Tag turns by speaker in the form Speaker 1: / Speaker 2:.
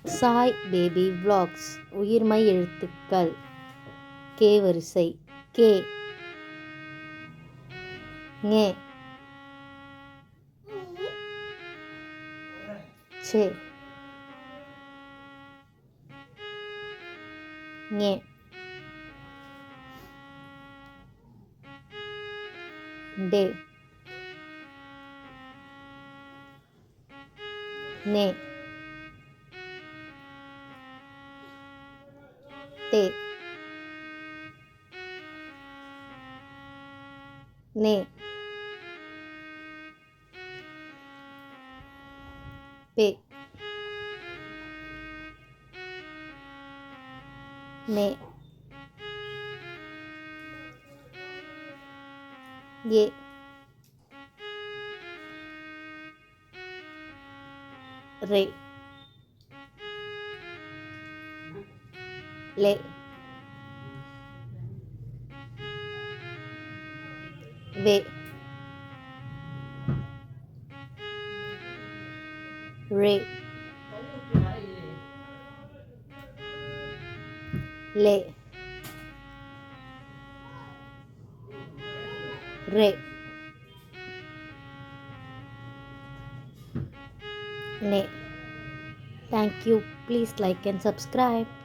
Speaker 1: Sai baby vlogs. உயிர்மெய் எழுத்துக்கள். K வரிசை. கே, ஞே, சே, ஞே, டே, நே, தே, நே, பே, மே, ஏ, ரே, லே, வே, ரே, லே, ரே, நே. Thank you. Please like and subscribe.